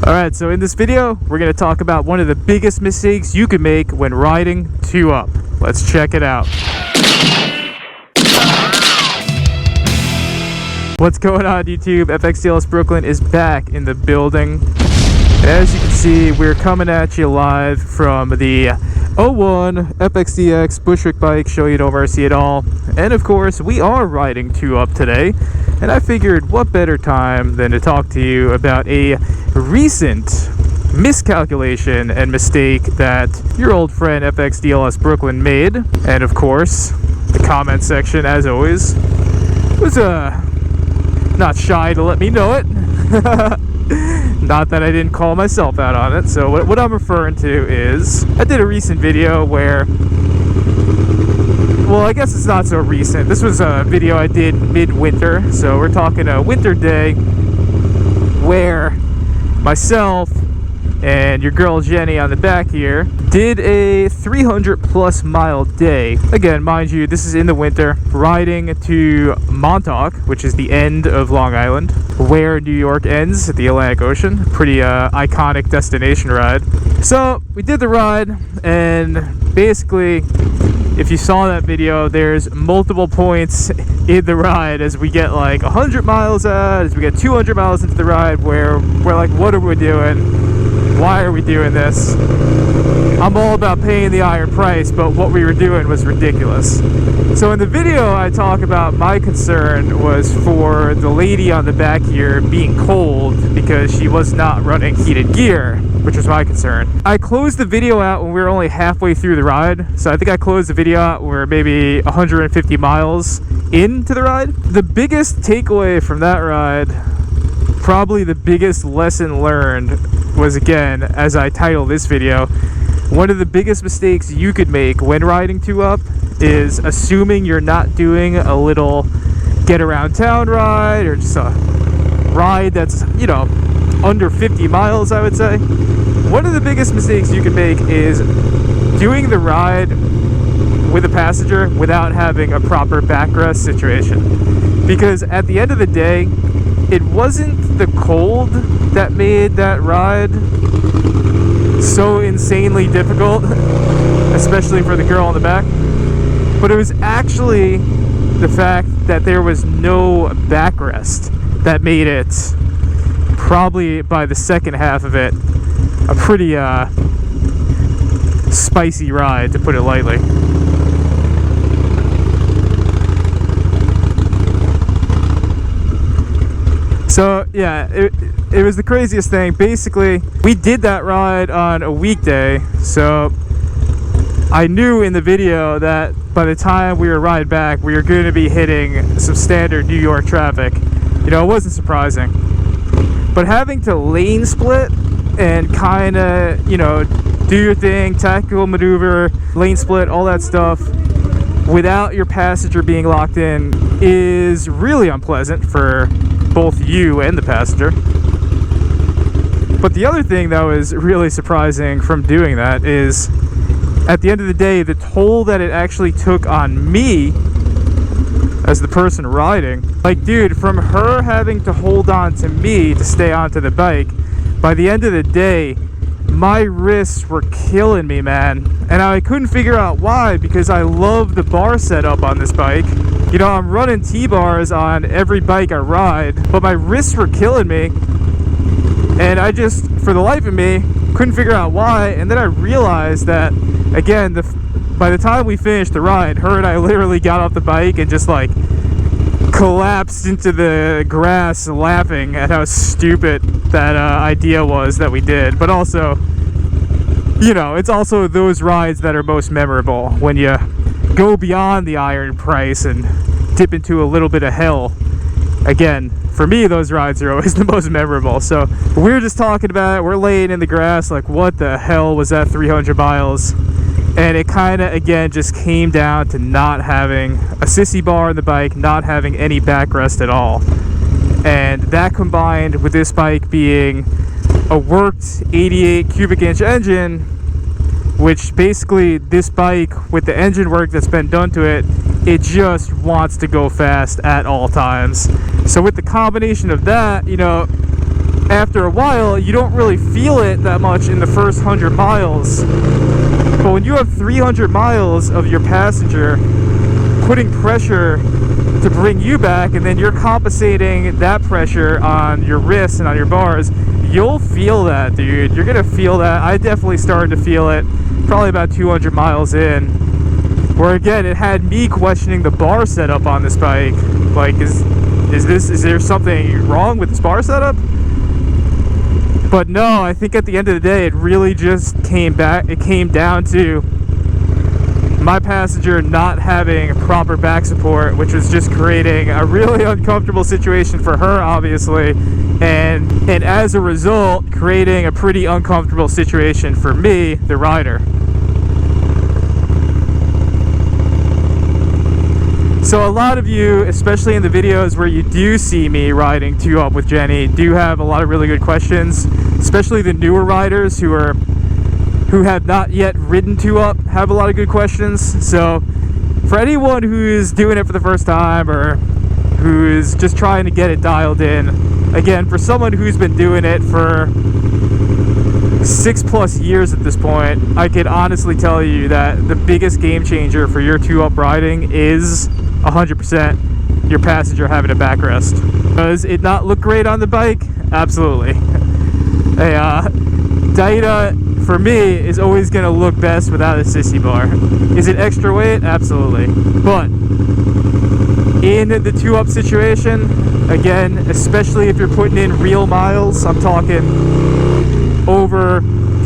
Alright, so in this video, we're going to talk about one of the biggest mistakes you can make when riding 2-up. Let's check it out. What's going on, YouTube? FXDLS Brooklyn is back in the building. As you can see, we're coming at you live from the 01 FXDX Bushwick bike, show you no mercy at all. And of course, we are riding 2-up today. And I figured what better time than to talk to you about a recent miscalculation and mistake that your old friend FXDLS Brooklyn made. And of course, the comment section, as always, was not shy to let me know it. Not that I didn't call myself out on it. So what I'm referring to is, I did a recent video where, well, I guess it's not so recent. This was a video I did mid-winter, so we're talking a winter day where myself and your girl Jenny on the back here did a 300+ mile day. Again, mind you, this is in the winter, riding to Montauk, which is the end of Long Island, where New York ends at the Atlantic Ocean. Pretty iconic destination ride. So we did the ride, and basically, if you saw that video, there's multiple points in the ride as we get like 100 miles out, as we get 200 miles into the ride, where we're like, what are we doing? Why are we doing this? I'm all about paying the iron price, but what we were doing was ridiculous. So in the video, I talk about my concern was for the lady on the back here being cold because she was not running heated gear, which was my concern. I closed the video out when we were only halfway through the ride. So I think I closed the video out when we were maybe 150 miles into the ride. The biggest takeaway from that ride, probably the biggest lesson learned, was, again, as I title this video, one of the biggest mistakes you could make when riding 2-up is assuming you're not doing a little get around town ride or just a ride that's, you know, under 50 miles, I would say. One of the biggest mistakes you can make is doing the ride with a passenger without having a proper backrest situation. Because at the end of the day, it wasn't the cold that made that ride so insanely difficult, especially for the girl on the back, but it was actually the fact that there was no backrest that made it, probably by the second half of it, a pretty spicy ride, to put it lightly. So yeah, it was the craziest thing. Basically, we did that ride on a weekday, so I knew in the video that by the time we were riding back, we were going to be hitting some standard New York traffic. You know, it wasn't surprising. But having to lane split and kind of, you know, do your thing, tactical maneuver, lane split, all that stuff, without your passenger being locked in is really unpleasant for both you and the passenger. But the other thing that was really surprising from doing that is, at the end of the day, the toll that it actually took on me as the person riding. Like, dude, from her having to hold on to me to stay onto the bike, by the end of the day, my wrists were killing me, man. And I couldn't figure out why, because I love the bar setup on this bike. You know, I'm running T-bars on every bike I ride, but my wrists were killing me. And I just, for the life of me, couldn't figure out why. And then I realized that, again, by the time we finished the ride, her and I literally got off the bike and just like collapsed into the grass laughing at how stupid that idea was that we did. But also, you know, it's also those rides that are most memorable, when you go beyond the iron price and dip into a little bit of hell. Again, for me, those rides are always the most memorable. So we were just talking about it. We're laying in the grass like, what the hell was that 300 miles? And it kind of, again, just came down to not having a sissy bar on the bike, not having any backrest at all. And that, combined with this bike being a worked 88 cubic inch engine, which basically this bike, with the engine work that's been done to it, it just wants to go fast at all times. So with the combination of that, you know, after a while, you don't really feel it that much in the first 100 miles. But when you have 300 miles of your passenger putting pressure to bring you back, and then you're compensating that pressure on your wrists and on your bars, you'll feel that, dude. You're gonna feel that. I definitely started to feel it probably about 200 miles in, where again, it had me questioning the bar setup on this bike. Like, is there something wrong with this bar setup? But no, I think at the end of the day, it really just came down to my passenger not having proper back support, which was just creating a really uncomfortable situation for her, obviously, and as a result, creating a pretty uncomfortable situation for me, the rider. So a lot of you, especially in the videos where you do see me riding 2-up with Jenny, do have a lot of really good questions, especially the newer riders who have not yet ridden 2-up have a lot of good questions. So for anyone who's doing it for the first time or who's just trying to get it dialed in, again, for someone who's been doing it for 6+ years at this point, I can honestly tell you that the biggest game changer for your 2-up riding is 100% your passenger having a backrest. Does it not look great on the bike? Absolutely. Dyna, for me, is always going to look best without a sissy bar. Is it extra weight? Absolutely. But in the 2-up situation, again, especially if you're putting in real miles, I'm talking over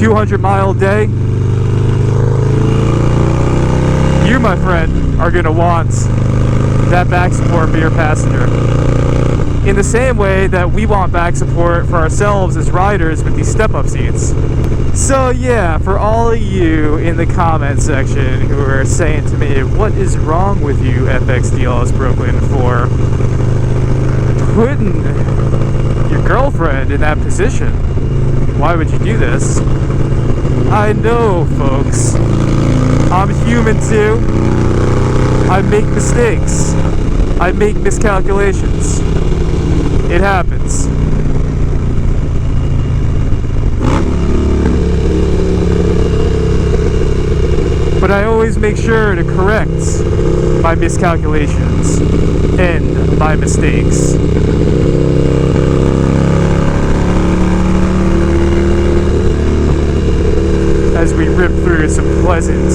200 mile day, you, my friend, are going to want that back support for your passenger. In the same way that we want back support for ourselves as riders with these step-up seats. So yeah, for all of you in the comment section who are saying to me, what is wrong with you, FXDLS Brooklyn, for putting your girlfriend in that position? Why would you do this? I know, folks. I'm human too. I make mistakes. I make miscalculations. It happens. But I always make sure to correct my miscalculations and my mistakes. As we rip through some pleasant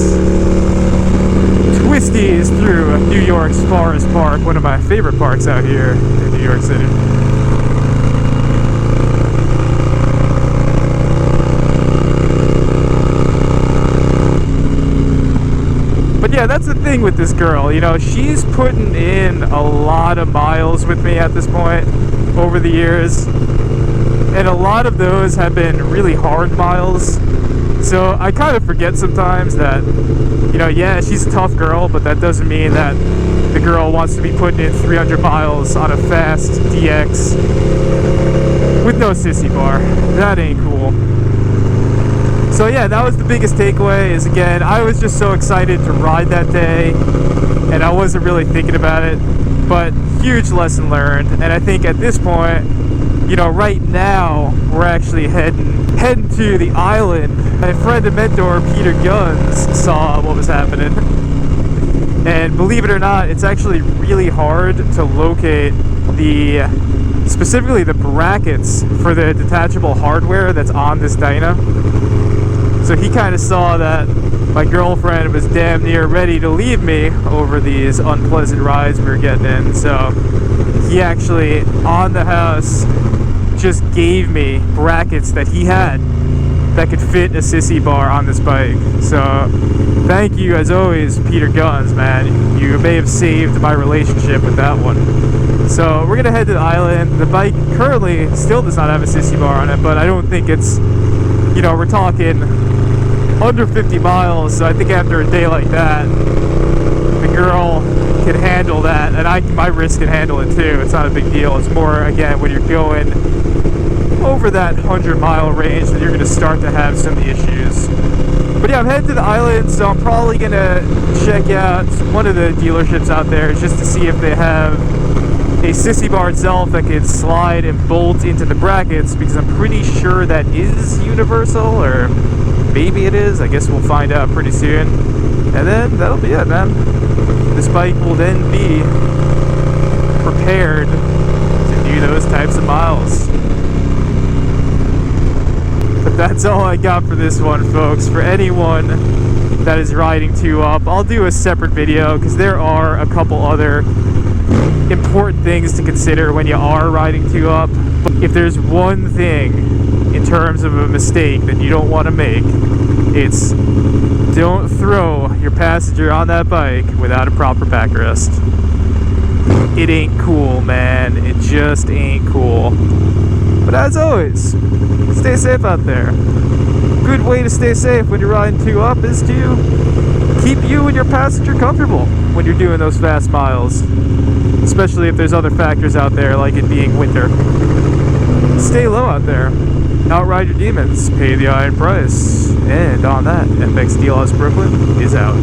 twisties through New York's Forest Park, one of my favorite parks out here in New York City. But yeah, that's the thing with this girl, you know, she's putting in a lot of miles with me at this point over the years, and a lot of those have been really hard miles. So I kind of forget sometimes that, you know, yeah, she's a tough girl, but that doesn't mean that the girl wants to be putting in 300 miles on a fast DX with no sissy bar. That ain't cool. So yeah, that was the biggest takeaway, is again, I was just so excited to ride that day, and I wasn't really thinking about it, but huge lesson learned. And I think at this point, you know, right now, we're actually heading to the island. My friend and mentor, Peter Guns, saw what was happening. And believe it or not, it's actually really hard to locate specifically the brackets for the detachable hardware that's on this Dyna. So he kind of saw that my girlfriend was damn near ready to leave me over these unpleasant rides we were getting in. So he actually, on the house, just gave me brackets that he had that could fit a sissy bar on this bike. So thank you, as always, Peter Guns, man. You may have saved my relationship with that one. So we're gonna head to the island. The bike currently still does not have a sissy bar on it, but I don't think it's, you know, we're talking under 50 miles. So I think after a day like that, the girl can handle that, and my wrist can handle it too. It's not a big deal. It's more, again, when you're going over that 100-mile range, that you're going to start to have some issues. But yeah, I'm heading to the island, so I'm probably going to check out one of the dealerships out there just to see if they have a sissy bar itself that can slide and bolt into the brackets, because I'm pretty sure that is universal, or maybe it is. I guess we'll find out pretty soon. And then that'll be it, man. This bike will then be prepared to do those types of miles. But that's all I got for this one, folks. For anyone that is riding 2-up, I'll do a separate video because there are a couple other important things to consider when you are riding 2-up. But if there's one thing in terms of a mistake that you don't want to make, it's don't throw your passenger on that bike without a proper backrest. It ain't cool, man. It just ain't cool. But as always, stay safe out there. Good way to stay safe when you're riding 2-up is to keep you and your passenger comfortable when you're doing those fast miles. Especially if there's other factors out there, like it being winter. Stay low out there. Outride your demons. Pay the iron price. And on that, FX DLS Brooklyn is out.